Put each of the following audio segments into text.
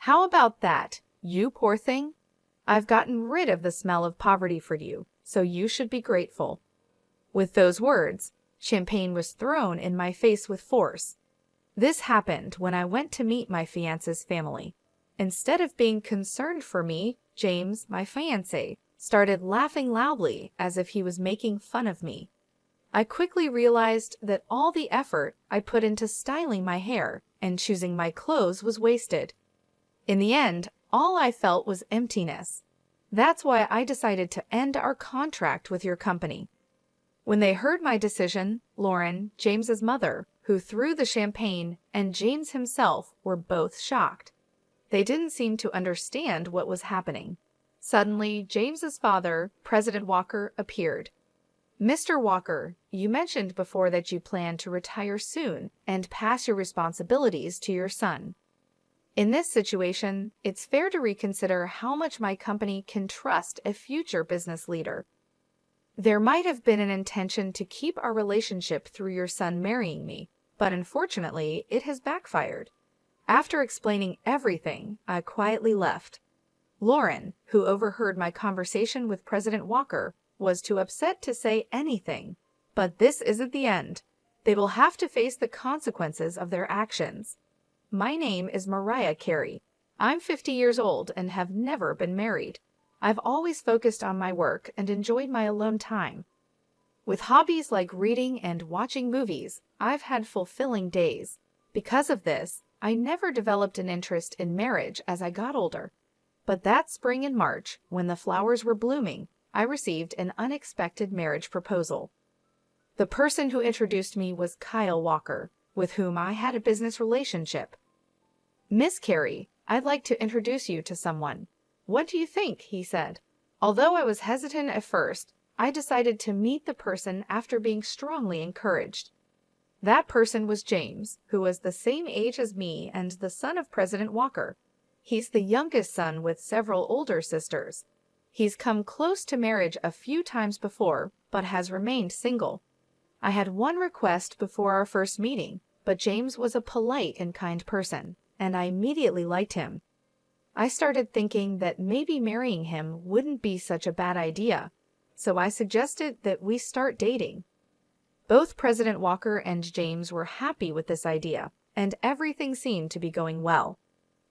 How about that, you poor thing? I've gotten rid of the smell of poverty for you, so you should be grateful." With those words, champagne was thrown in my face with force. This happened when I went to meet my fiancé's family. Instead of being concerned for me, James, my fiancé, started laughing loudly as if he was making fun of me. I quickly realized that all the effort I put into styling my hair and choosing my clothes was wasted. In the end, all I felt was emptiness. That's why I decided to end our contract with your company. When they heard my decision, Lauren, James's mother, who threw the champagne, and James himself were both shocked. They didn't seem to understand what was happening. Suddenly, James's father, President Walker, appeared. "Mr. Walker, you mentioned before that you plan to retire soon and pass your responsibilities to your son. In this situation, it's fair to reconsider how much my company can trust a future business leader. There might have been an intention to keep our relationship through your son marrying me, but unfortunately, it has backfired." After explaining everything, I quietly left. Lauren, who overheard my conversation with President Walker, was too upset to say anything. But this isn't the end. They will have to face the consequences of their actions. My name is Mariah Carey. I'm 50 years old and have never been married. I've always focused on my work and enjoyed my alone time. With hobbies like reading and watching movies, I've had fulfilling days. Because of this, I never developed an interest in marriage as I got older. But that spring in March, when the flowers were blooming, I received an unexpected marriage proposal. The person who introduced me was Kyle Walker, with whom I had a business relationship. "Miss Carey, I'd like to introduce you to someone. What do you think?" he said. Although I was hesitant at first, I decided to meet the person after being strongly encouraged. That person was James, who was the same age as me and the son of President Walker. He's the youngest son with several older sisters. He's come close to marriage a few times before, but has remained single. I had one request before our first meeting, but James was a polite and kind person, and I immediately liked him. I started thinking that maybe marrying him wouldn't be such a bad idea, so I suggested that we start dating. Both President Walker and James were happy with this idea, and everything seemed to be going well.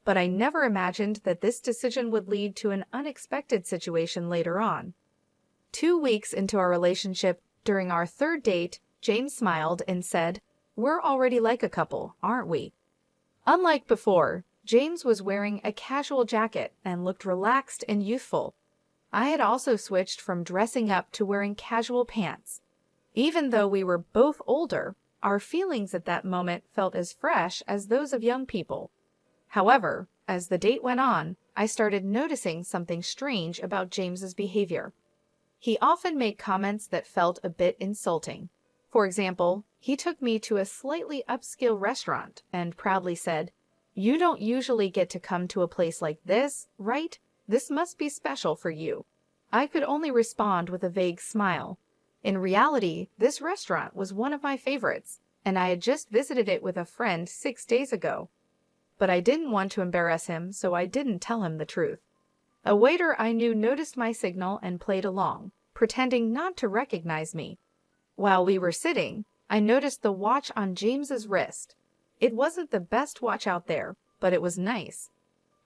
But I never imagined that this decision would lead to an unexpected situation later on. 2 weeks into our relationship, during our third date, James smiled and said, "We're already like a couple, aren't we?" Unlike before, James was wearing a casual jacket and looked relaxed and youthful. I had also switched from dressing up to wearing casual pants. Even though we were both older, our feelings at that moment felt as fresh as those of young people. However, as the date went on, I started noticing something strange about James's behavior. He often made comments that felt a bit insulting. For example, he took me to a slightly upscale restaurant and proudly said, "You don't usually get to come to a place like this, right? This must be special for you." I could only respond with a vague smile. In reality, this restaurant was one of my favorites, and I had just visited it with a friend 6 days ago. But I didn't want to embarrass him, so I didn't tell him the truth. A waiter I knew noticed my signal and played along, pretending not to recognize me. While we were sitting, I noticed the watch on James's wrist. It wasn't the best watch out there, but it was nice.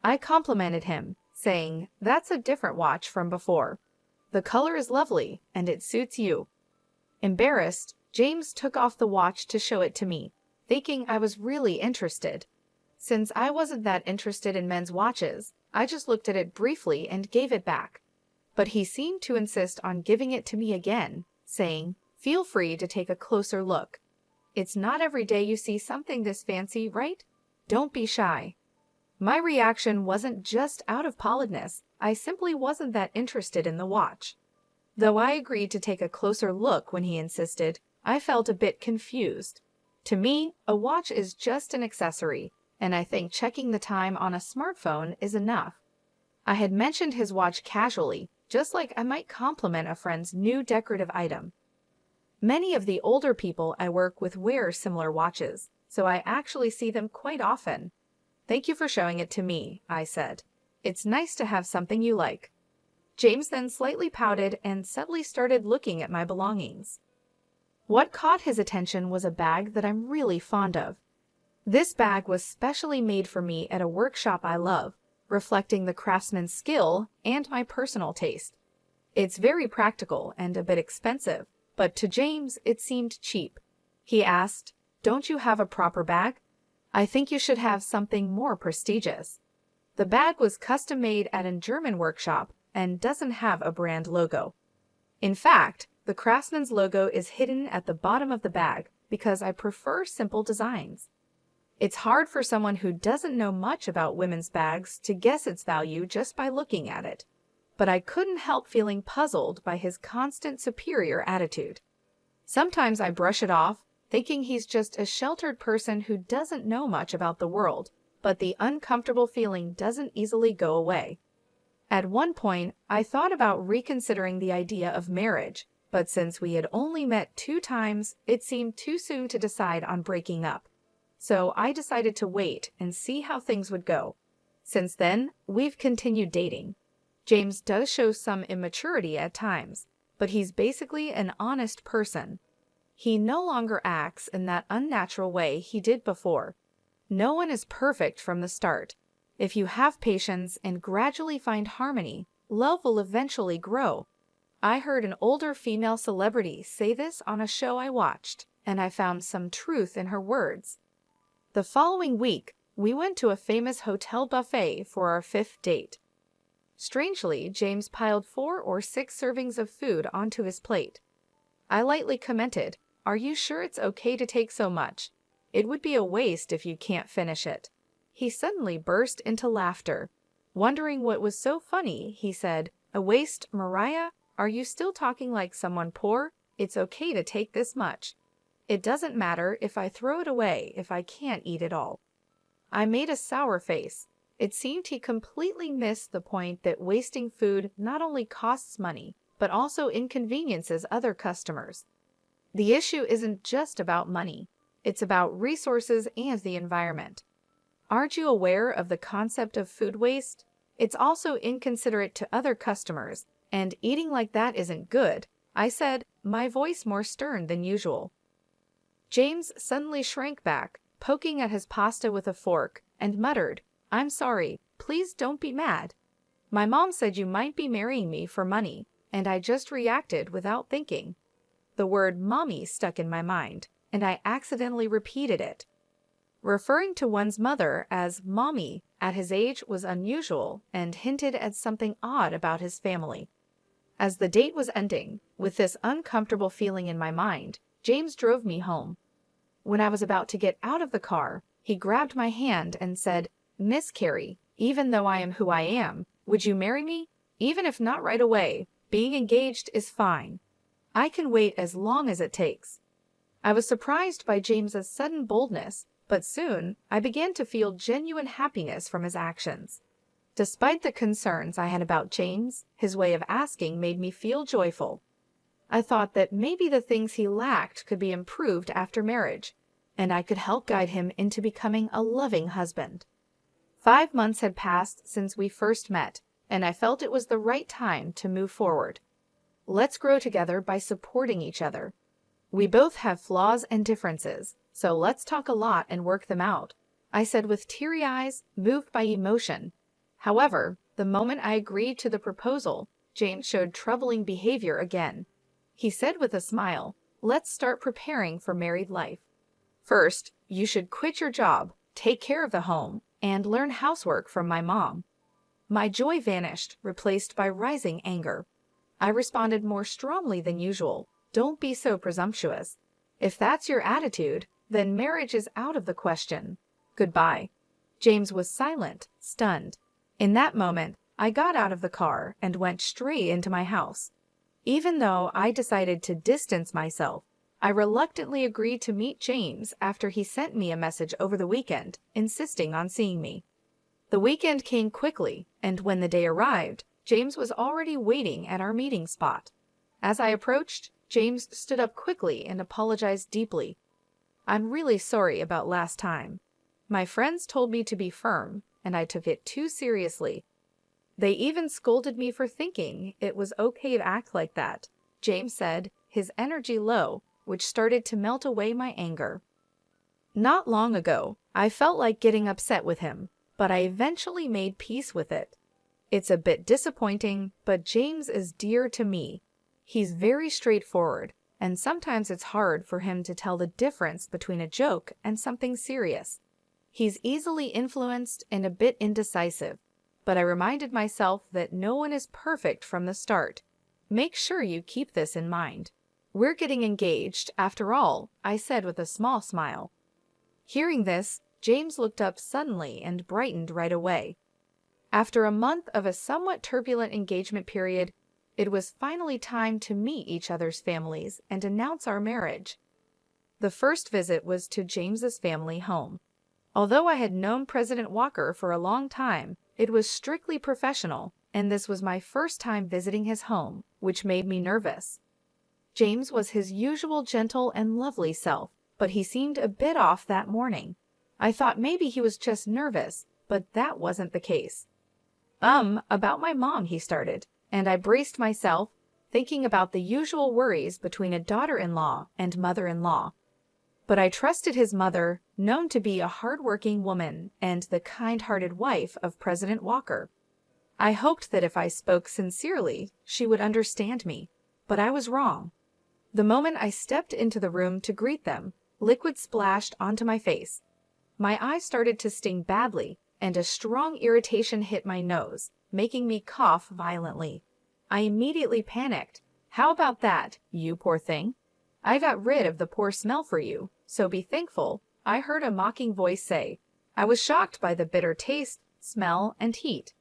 I complimented him, saying, "That's a different watch from before. The color is lovely, and it suits you." Embarrassed, James took off the watch to show it to me, thinking I was really interested. Since I wasn't that interested in men's watches, I just looked at it briefly and gave it back. But he seemed to insist on giving it to me again, saying, "Feel free to take a closer look. It's not every day you see something this fancy, right? Don't be shy." My reaction wasn't just out of politeness, I simply wasn't that interested in the watch. Though I agreed to take a closer look when he insisted, I felt a bit confused. To me, a watch is just an accessory, and I think checking the time on a smartphone is enough. I had mentioned his watch casually, just like I might compliment a friend's new decorative item. Many of the older people I work with wear similar watches, so I actually see them quite often. Thank you for showing it to me, I said. It's nice to have something you like. James then slightly pouted and subtly started looking at my belongings. What caught his attention was a bag that I'm really fond of. This bag was specially made for me at a workshop I love, reflecting the craftsman's skill and my personal taste. It's very practical and a bit expensive, but to James it seemed cheap. He asked, "Don't you have a proper bag? I think you should have something more prestigious." The bag was custom-made at a German workshop and doesn't have a brand logo. In fact, the craftsman's logo is hidden at the bottom of the bag because I prefer simple designs. It's hard for someone who doesn't know much about women's bags to guess its value just by looking at it, but I couldn't help feeling puzzled by his constant superior attitude. Sometimes I brush it off, thinking he's just a sheltered person who doesn't know much about the world, but the uncomfortable feeling doesn't easily go away. At one point, I thought about reconsidering the idea of marriage, but since we had only met 2 times, it seemed too soon to decide on breaking up. So I decided to wait and see how things would go. Since then, we've continued dating. James does show some immaturity at times, but he's basically an honest person. He no longer acts in that unnatural way he did before. No one is perfect from the start. If you have patience and gradually find harmony, love will eventually grow. I heard an older female celebrity say this on a show I watched, and I found some truth in her words. The following week, we went to a famous hotel buffet for our 5th date. Strangely, James piled 4 or 6 servings of food onto his plate. I lightly commented, "Are you sure it's okay to take so much? It would be a waste if you can't finish it." He suddenly burst into laughter. Wondering what was so funny, he said, "A waste, Mariah? Are you still talking like someone poor? It's okay to take this much. It doesn't matter if I throw it away if I can't eat it all." I made a sour face. It seemed he completely missed the point that wasting food not only costs money, but also inconveniences other customers. The issue isn't just about money. It's about resources and the environment. Aren't you aware of the concept of food waste? It's also inconsiderate to other customers, and eating like that isn't good, I said, my voice more stern than usual. James suddenly shrank back, poking at his pasta with a fork, and muttered, "I'm sorry, please don't be mad. My mom said you might be marrying me for money, and I just reacted without thinking." The word mommy stuck in my mind, and I accidentally repeated it. Referring to one's mother as mommy at his age was unusual and hinted at something odd about his family. As the date was ending, with this uncomfortable feeling in my mind, James drove me home. When I was about to get out of the car, he grabbed my hand and said, "Miss Carey, even though I am who I am, would you marry me? Even if not right away, being engaged is fine. I can wait as long as it takes." I was surprised by James's sudden boldness, but soon I began to feel genuine happiness from his actions. Despite the concerns I had about James, his way of asking made me feel joyful. I thought that maybe the things he lacked could be improved after marriage, and I could help guide him into becoming a loving husband. 5 months had passed since we first met, and I felt it was the right time to move forward. Let's grow together by supporting each other. We both have flaws and differences, so let's talk a lot and work them out, I said with teary eyes, moved by emotion. However, the moment I agreed to the proposal, James showed troubling behavior again. He said with a smile, "Let's start preparing for married life. First, you should quit your job, take care of the home, and learn housework from my mom." My joy vanished, replaced by rising anger. I responded more strongly than usual. "Don't be so presumptuous. If that's your attitude, then marriage is out of the question. Goodbye." James was silent, stunned. In that moment, I got out of the car and went straight into my house. Even though I decided to distance myself, I reluctantly agreed to meet James after he sent me a message over the weekend, insisting on seeing me. The weekend came quickly, and when the day arrived, James was already waiting at our meeting spot. As I approached, James stood up quickly and apologized deeply. "I'm really sorry about last time." My friends told me to be firm, and I took it too seriously. They even scolded me for thinking it was okay to act like that, James said, his energy low, which started to melt away my anger. Not long ago, I felt like getting upset with him, but I eventually made peace with it. It's a bit disappointing, but James is dear to me. He's very straightforward, and sometimes it's hard for him to tell the difference between a joke and something serious. He's easily influenced and a bit indecisive, but I reminded myself that no one is perfect from the start. Make sure you keep this in mind. We're getting engaged, after all, I said with a small smile. Hearing this, James looked up suddenly and brightened right away. After a month of a somewhat turbulent engagement period, it was finally time to meet each other's families and announce our marriage. The first visit was to James's family home. Although I had known President Walker for a long time, it was strictly professional, and this was my first time visiting his home, which made me nervous. James was his usual gentle and lovely self, but he seemed a bit off that morning. I thought maybe he was just nervous, but that wasn't the case. About my mom, he started, and I braced myself, thinking about the usual worries between a daughter-in-law and mother-in-law. But I trusted his mother, known to be a hard-working woman and the kind-hearted wife of President Walker. I hoped that if I spoke sincerely, she would understand me, but I was wrong. The moment I stepped into the room to greet them, liquid splashed onto my face. My eyes started to sting badly, and a strong irritation hit my nose, making me cough violently. I immediately panicked. How about that, you poor thing? I got rid of the poor smell for you, so be thankful, I heard a mocking voice say. I was shocked by the bitter taste, smell, and heat.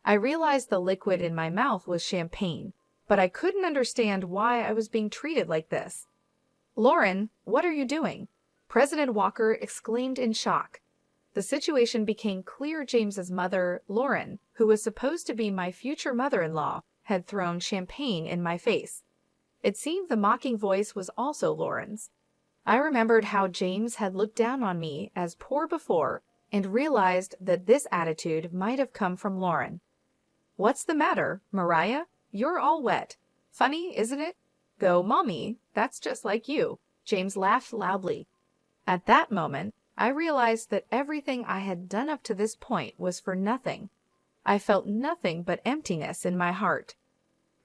I realized the liquid in my mouth was champagne, but I couldn't understand why I was being treated like this. Lauren, what are you doing? President Walker exclaimed in shock. The situation became clear. James's mother, Lauren, who was supposed to be my future mother-in-law, had thrown champagne in my face. It seemed the mocking voice was also Lauren's. I remembered how James had looked down on me as poor before and realized that this attitude might have come from Lauren. What's the matter, Mariah? You're all wet. Funny, isn't it? Go, Mommy, that's just like you. James laughed loudly. At that moment, I realized that everything I had done up to this point was for nothing. I felt nothing but emptiness in my heart.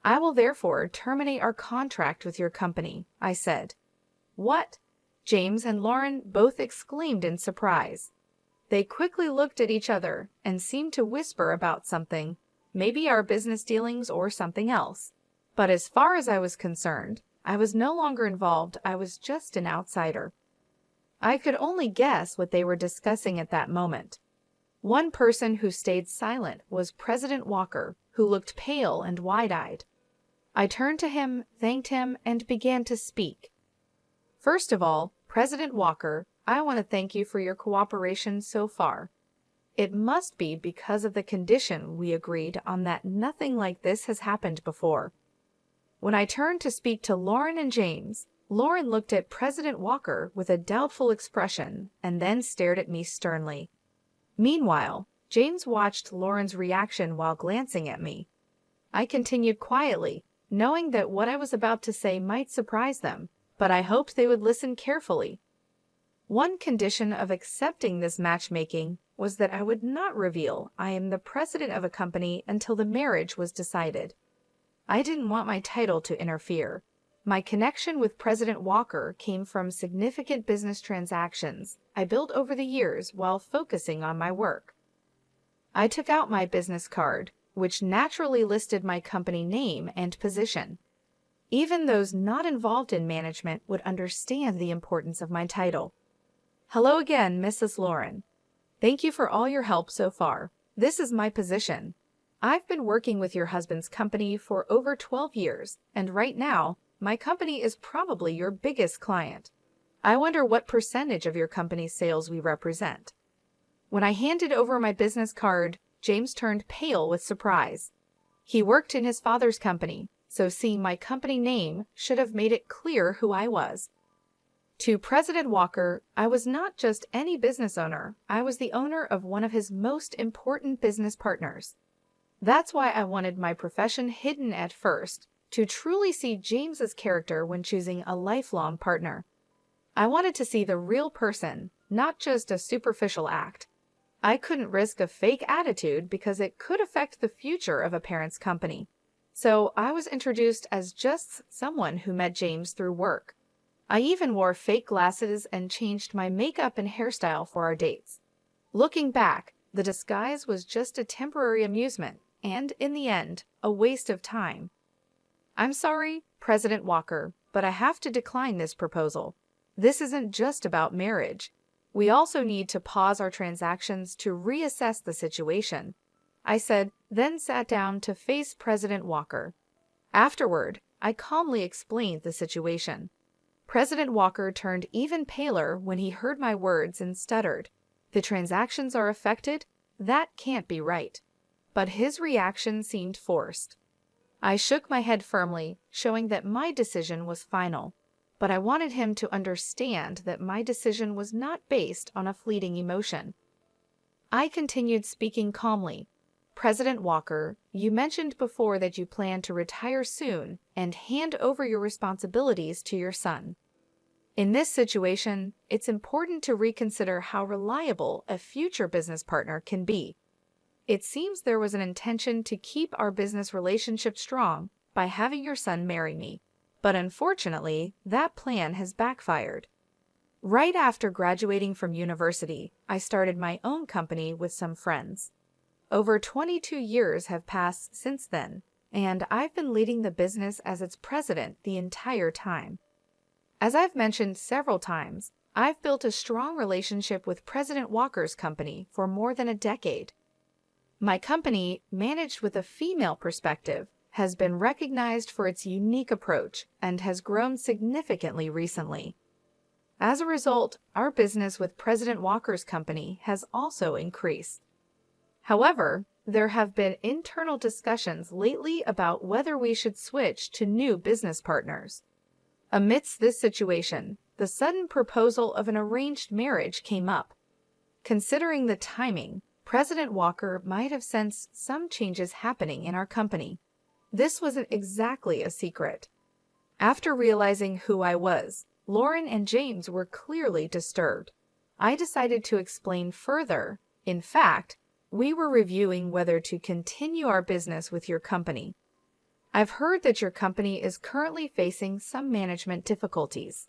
I will therefore terminate our contract with your company, I said. What? James and Lauren both exclaimed in surprise. They quickly looked at each other and seemed to whisper about something, maybe our business dealings or something else. But as far as I was concerned, I was no longer involved. I was just an outsider. I could only guess what they were discussing at that moment. One person who stayed silent was President Walker, who looked pale and wide-eyed. I turned to him, thanked him, and began to speak. First of all, President Walker, I want to thank you for your cooperation so far. It must be because of the condition we agreed on that nothing like this has happened before. When I turned to speak to Lauren and James, Lauren looked at President Walker with a doubtful expression and then stared at me sternly. Meanwhile, James watched Lauren's reaction while glancing at me. I continued quietly, knowing that what I was about to say might surprise them, but I hoped they would listen carefully. One condition of accepting this matchmaking was that I would not reveal I am the president of a company until the marriage was decided. I didn't want my title to interfere. My connection with President Walker came from significant business transactions I built over the years while focusing on my work. I took out my business card, which naturally listed my company name and position. Even those not involved in management would understand the importance of my title. Hello again, Mrs. Lauren. Thank you for all your help so far. This is my position. I've been working with your husband's company for over 12 years, and right now, my company is probably your biggest client. I wonder what percentage of your company's sales we represent. When I handed over my business card, James turned pale with surprise. He worked in his father's company, so seeing my company name should have made it clear who I was. To President Walker, I was not just any business owner, I was the owner of one of his most important business partners. That's why I wanted my profession hidden at first, to truly see James's character when choosing a lifelong partner. I wanted to see the real person, not just a superficial act. I couldn't risk a fake attitude because it could affect the future of a parent's company. So I was introduced as just someone who met James through work. I even wore fake glasses and changed my makeup and hairstyle for our dates. Looking back, the disguise was just a temporary amusement and, in the end, a waste of time. I'm sorry, President Walker, but I have to decline this proposal. This isn't just about marriage. We also need to pause our transactions to reassess the situation, I said, then sat down to face President Walker. Afterward, I calmly explained the situation. President Walker turned even paler when he heard my words and stuttered. The transactions are affected? That can't be right. But his reaction seemed forced. I shook my head firmly, showing that my decision was final. But I wanted him to understand that my decision was not based on a fleeting emotion. I continued speaking calmly. President Walker, you mentioned before that you plan to retire soon and hand over your responsibilities to your son. In this situation, it's important to reconsider how reliable a future business partner can be. It seems there was an intention to keep our business relationship strong by having your son marry me, but unfortunately, that plan has backfired. Right after graduating from university, I started my own company with some friends. Over 22 years have passed since then, and I've been leading the business as its president the entire time. As I've mentioned several times, I've built a strong relationship with President Walker's company for more than a decade. My company, managed with a female perspective, has been recognized for its unique approach and has grown significantly recently. As a result, our business with President Walker's company has also increased. However, there have been internal discussions lately about whether we should switch to new business partners. Amidst this situation, the sudden proposal of an arranged marriage came up. Considering the timing, President Walker might have sensed some changes happening in our company. This wasn't exactly a secret. After realizing who I was, Lauren and James were clearly disturbed. I decided to explain further. In fact, we were reviewing whether to continue our business with your company. I've heard that your company is currently facing some management difficulties.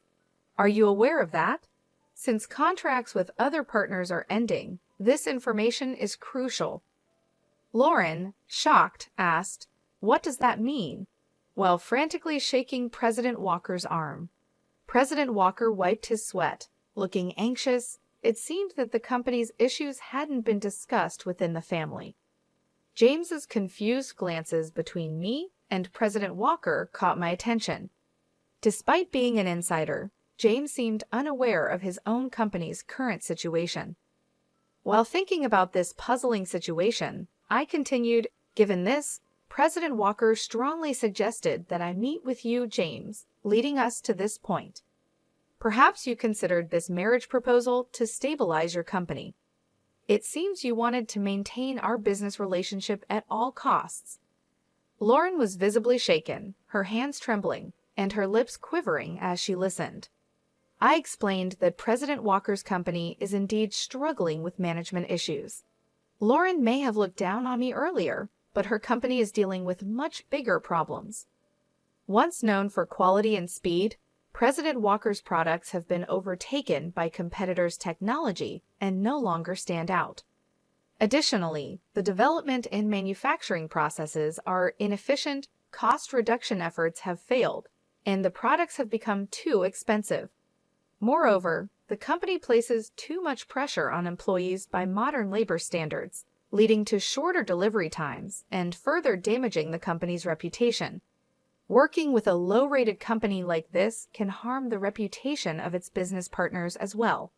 Are you aware of that? Since contracts with other partners are ending, this information is crucial. Lauren, shocked, asked, "What does that mean?" while frantically shaking President Walker's arm. President Walker wiped his sweat. Looking anxious, it seemed that the company's issues hadn't been discussed within the family. James's confused glances between me and President Walker caught my attention. Despite being an insider, James seemed unaware of his own company's current situation. While thinking about this puzzling situation, I continued, "Given this, President Walker strongly suggested that I meet with you, James, leading us to this point. Perhaps you considered this marriage proposal to stabilize your company. It seems you wanted to maintain our business relationship at all costs." Lauren was visibly shaken, her hands trembling, and her lips quivering as she listened. I explained that President Walker's company is indeed struggling with management issues. Lauren may have looked down on me earlier, but her company is dealing with much bigger problems. Once known for quality and speed, President Walker's products have been overtaken by competitors' technology and no longer stand out. Additionally, the development and manufacturing processes are inefficient, cost reduction efforts have failed, and the products have become too expensive. Moreover, the company places too much pressure on employees by modern labor standards, leading to shorter delivery times and further damaging the company's reputation. Working with a low-rated company like this can harm the reputation of its business partners as well.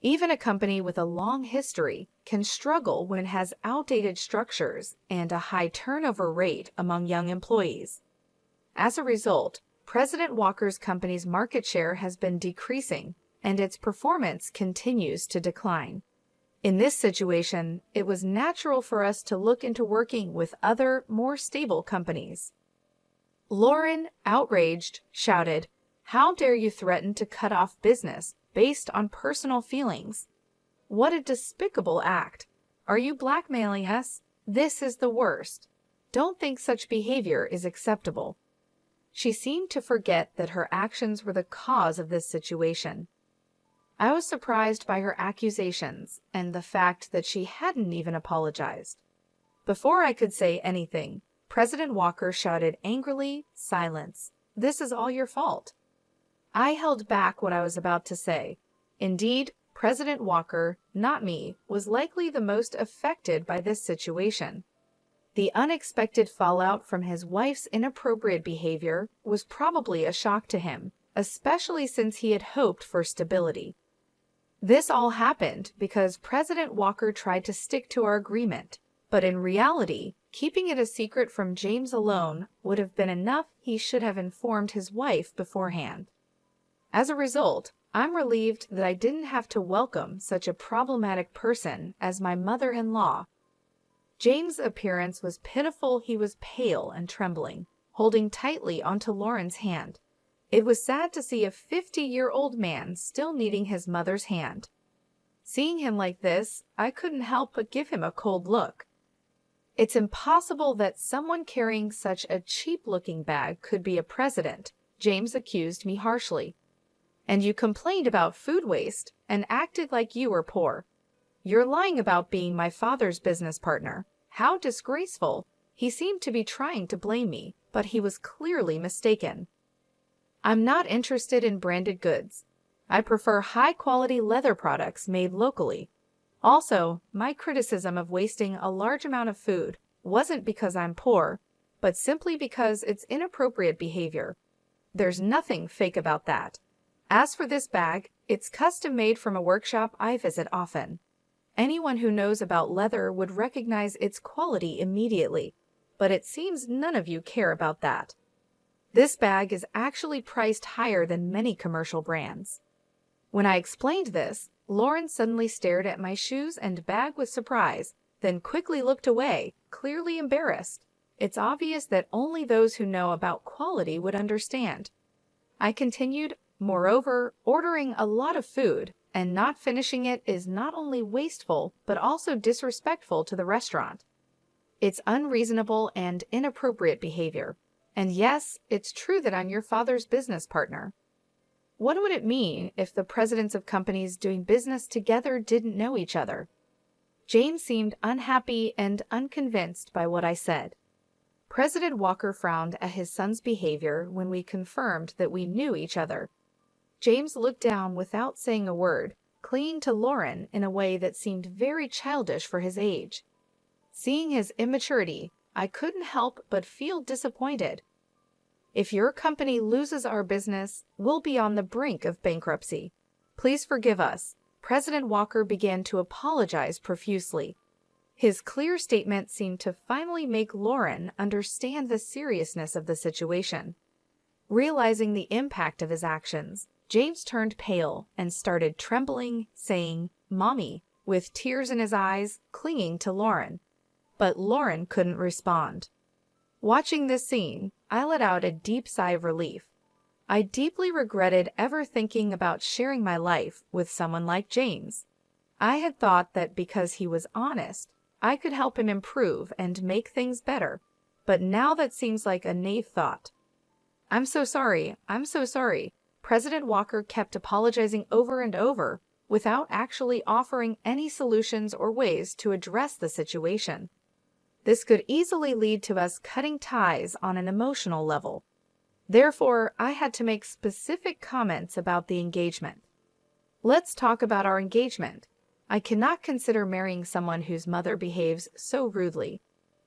Even a company with a long history can struggle when it has outdated structures and a high turnover rate among young employees. As a result, President Walker's company's market share has been decreasing, and its performance continues to decline. In this situation, it was natural for us to look into working with other, more stable companies. Lauren, outraged, shouted, "How dare you threaten to cut off business based on personal feelings? What a despicable act! Are you blackmailing us? This is the worst. Don't think such behavior is acceptable." She seemed to forget that her actions were the cause of this situation. I was surprised by her accusations and the fact that she hadn't even apologized. Before I could say anything, President Walker shouted angrily, "Silence! This is all your fault." I held back what I was about to say. Indeed, President Walker, not me, was likely the most affected by this situation. The unexpected fallout from his wife's inappropriate behavior was probably a shock to him, especially since he had hoped for stability. This all happened because President Walker tried to stick to our agreement, but in reality, keeping it a secret from James alone would have been enough. He should have informed his wife beforehand. As a result, I'm relieved that I didn't have to welcome such a problematic person as my mother-in-law. James' appearance was pitiful. He was pale and trembling, holding tightly onto Lauren's hand. It was sad to see a 50-year-old man still needing his mother's hand. Seeing him like this, I couldn't help but give him a cold look. It's impossible that someone carrying such a cheap-looking bag could be a president, James accused me harshly. And you complained about food waste and acted like you were poor. You're lying about being my father's business partner. How disgraceful! He seemed to be trying to blame me, but he was clearly mistaken. I'm not interested in branded goods. I prefer high-quality leather products made locally. Also, my criticism of wasting a large amount of food wasn't because I'm poor, but simply because it's inappropriate behavior. There's nothing fake about that. As for this bag, it's custom-made from a workshop I visit often. Anyone who knows about leather would recognize its quality immediately, but it seems none of you care about that. This bag is actually priced higher than many commercial brands. When I explained this, Lauren suddenly stared at my shoes and bag with surprise, then quickly looked away, clearly embarrassed. It's obvious that only those who know about quality would understand. I continued, "Moreover, ordering a lot of food and not finishing it is not only wasteful, but also disrespectful to the restaurant. It's unreasonable and inappropriate behavior. And yes, it's true that I'm your father's business partner. What would it mean if the presidents of companies doing business together didn't know each other?" James seemed unhappy and unconvinced by what I said. President Walker frowned at his son's behavior when we confirmed that we knew each other. James looked down without saying a word, clinging to Lauren in a way that seemed very childish for his age. Seeing his immaturity, I couldn't help but feel disappointed. "If your company loses our business, we'll be on the brink of bankruptcy. Please forgive us." President Walker began to apologize profusely. His clear statement seemed to finally make Lauren understand the seriousness of the situation. Realizing the impact of his actions, James turned pale and started trembling, saying, "Mommy," with tears in his eyes, clinging to Lauren. But Lauren couldn't respond. Watching this scene, I let out a deep sigh of relief. I deeply regretted ever thinking about sharing my life with someone like James. I had thought that because he was honest, I could help him improve and make things better, but now that seems like a naive thought. I'm so sorry. President Walker kept apologizing over and over, without actually offering any solutions or ways to address the situation. This could easily lead to us cutting ties on an emotional level. Therefore, I had to make specific comments about the engagement. "Let's talk about our engagement. I cannot consider marrying someone whose mother behaves so rudely.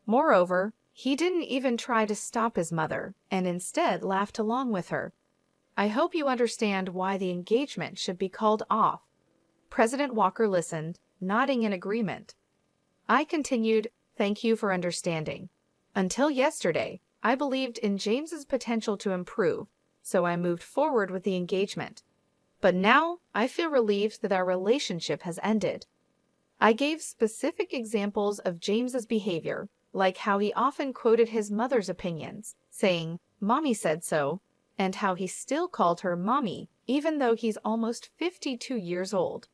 Moreover, he didn't even try to stop his mother, and instead laughed along with her. I hope you understand why the engagement should be called off." President Walker listened, nodding in agreement. I continued, "Thank you for understanding. Until yesterday, I believed in James's potential to improve, so I moved forward with the engagement. But now I feel relieved that our relationship has ended. I gave specific examples of James's behavior, like how he often quoted his mother's opinions, saying, "Mommy said so," and how he still called her Mommy, even though he's almost 52 years old.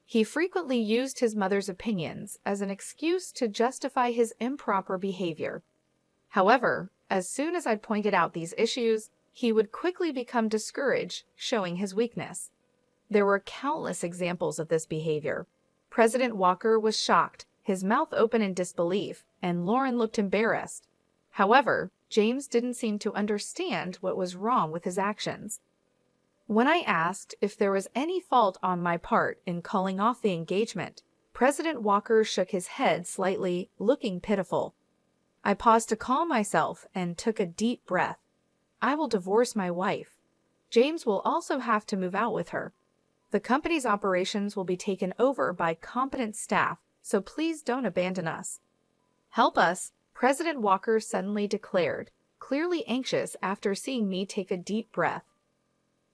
He frequently used his mother's opinions as an excuse to justify his improper behavior. However, as soon as I pointed out these issues, he would quickly become discouraged, showing his weakness. There were countless examples of this behavior. President Walker was shocked, his mouth open in disbelief, and Lauren looked embarrassed. However, James didn't seem to understand what was wrong with his actions. When I asked if there was any fault on my part in calling off the engagement, President Walker shook his head slightly, looking pitiful. I paused to calm myself and took a deep breath. I will divorce my wife. James will also have to move out with her. The company's operations will be taken over by competent staff, so please don't abandon us. Help us, President Walker suddenly declared, clearly anxious after seeing me take a deep breath.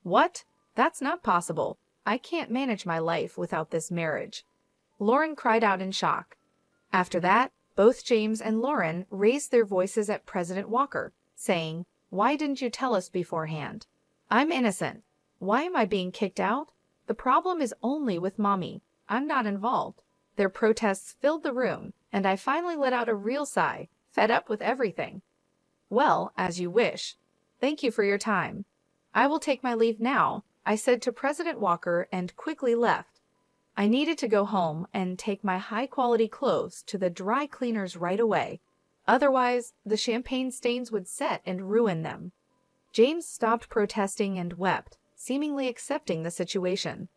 What? That's not possible. I can't manage my life without this marriage. Lauren cried out in shock. After that, both James and Lauren raised their voices at President Walker, saying, "Why didn't you tell us beforehand? I'm innocent. Why am I being kicked out? The problem is only with Mommy. I'm not involved." Their protests filled the room, and I finally let out a real sigh, fed up with everything. "Well, as you wish. Thank you for your time. I will take my leave now," I said to President Walker and quickly left. I needed to go home and take my high-quality clothes to the dry cleaners right away. Otherwise, the champagne stains would set and ruin them. James stopped protesting and wept, seemingly accepting the situation.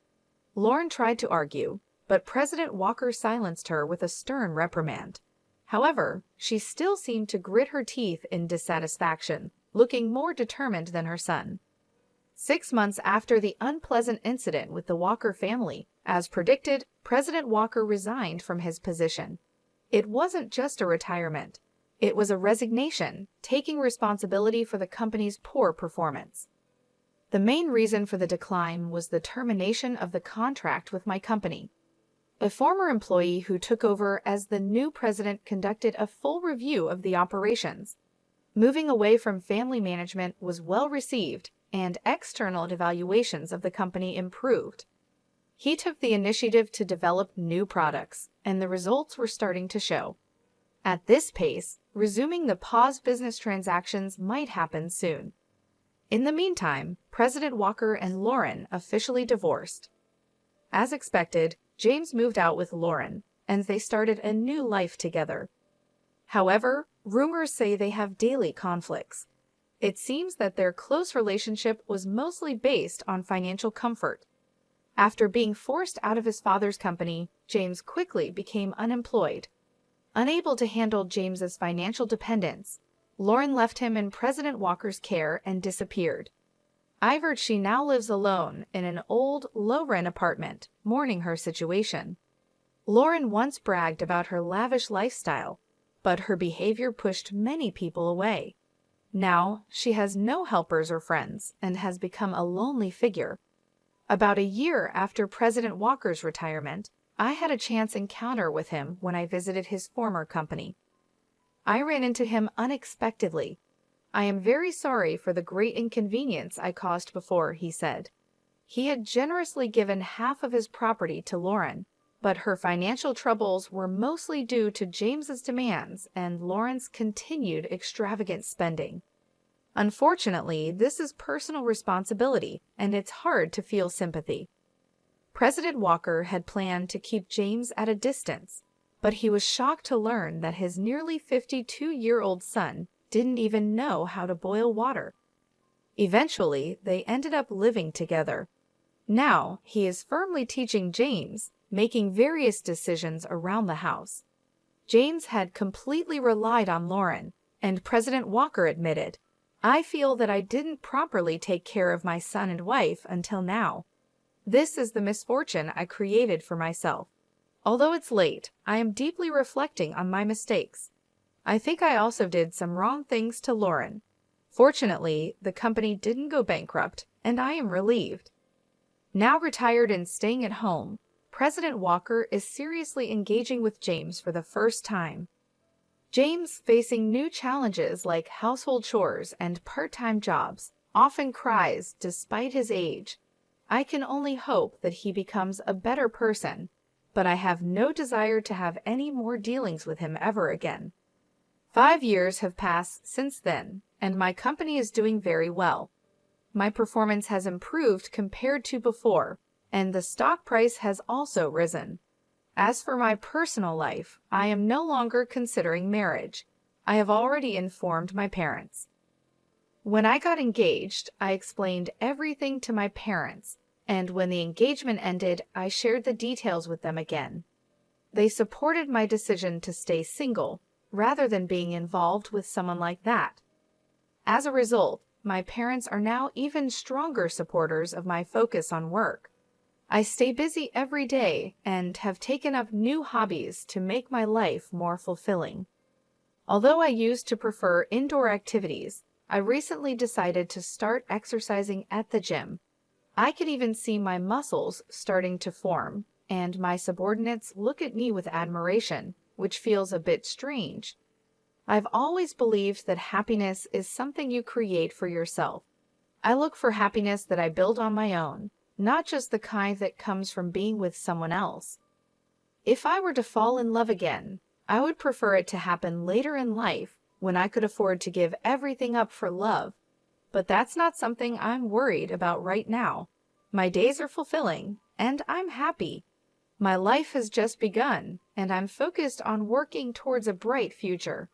Lauren tried to argue, but President Walker silenced her with a stern reprimand. However, she still seemed to grit her teeth in dissatisfaction, looking more determined than her son. 6 months after the unpleasant incident with the Walker family, as predicted, President Walker resigned from his position. It wasn't just a retirement. It was a resignation, taking responsibility for the company's poor performance. The main reason for the decline was the termination of the contract with my company. A former employee who took over as the new president conducted a full review of the operations. Moving away from family management was well received, and external evaluations of the company improved. He took the initiative to develop new products, and the results were starting to show. At this pace, resuming the paused business transactions might happen soon. In the meantime, President Walker and Lauren officially divorced. As expected, James moved out with Lauren, and they started a new life together. However, rumors say they have daily conflicts. It seems that their close relationship was mostly based on financial comfort. After being forced out of his father's company, James quickly became unemployed. Unable to handle James's financial dependence, Lauren left him in President Walker's care and disappeared. I've heard she now lives alone in an old, low-rent apartment, mourning her situation. Lauren once bragged about her lavish lifestyle, but her behavior pushed many people away. Now, she has no helpers or friends and has become a lonely figure. About a year after President Walker's retirement, I had a chance encounter with him when I visited his former company. I ran into him unexpectedly. "I am very sorry for the great inconvenience I caused before," he said. He had generously given half of his property to Lauren, but her financial troubles were mostly due to James's demands and Lauren's continued extravagant spending. Unfortunately, this is personal responsibility, and it's hard to feel sympathy. President Walker had planned to keep James at a distance, but he was shocked to learn that his nearly 52-year-old son didn't even know how to boil water. Eventually, they ended up living together. Now, he is firmly teaching James, making various decisions around the house. James had completely relied on Lauren, and President Walker admitted, "I feel that I didn't properly take care of my son and wife until now. This is the misfortune I created for myself. Although it's late, I am deeply reflecting on my mistakes. I think I also did some wrong things to Lauren. Fortunately, the company didn't go bankrupt, and I am relieved. Now retired and staying at home, President Walker is seriously engaging with James for the first time. James, facing new challenges like household chores and part-time jobs, often cries despite his age. I can only hope that he becomes a better person, but I have no desire to have any more dealings with him ever again. 5 years have passed since then, and my company is doing very well. My performance has improved compared to before, and the stock price has also risen. As for my personal life, I am no longer considering marriage. I have already informed my parents. When I got engaged, I explained everything to my parents, and when the engagement ended, I shared the details with them again. They supported my decision to stay single, rather than being involved with someone like that. As a result, my parents are now even stronger supporters of my focus on work. I stay busy every day and have taken up new hobbies to make my life more fulfilling. Although I used to prefer indoor activities, I recently decided to start exercising at the gym. I could even see my muscles starting to form, and my subordinates look at me with admiration, which feels a bit strange. I've always believed that happiness is something you create for yourself. I look for happiness that I build on my own, not just the kind that comes from being with someone else. If I were to fall in love again, I would prefer it to happen later in life when I could afford to give everything up for love. But that's not something I'm worried about right now. My days are fulfilling, and I'm happy. My life has just begun, and I'm focused on working towards a bright future.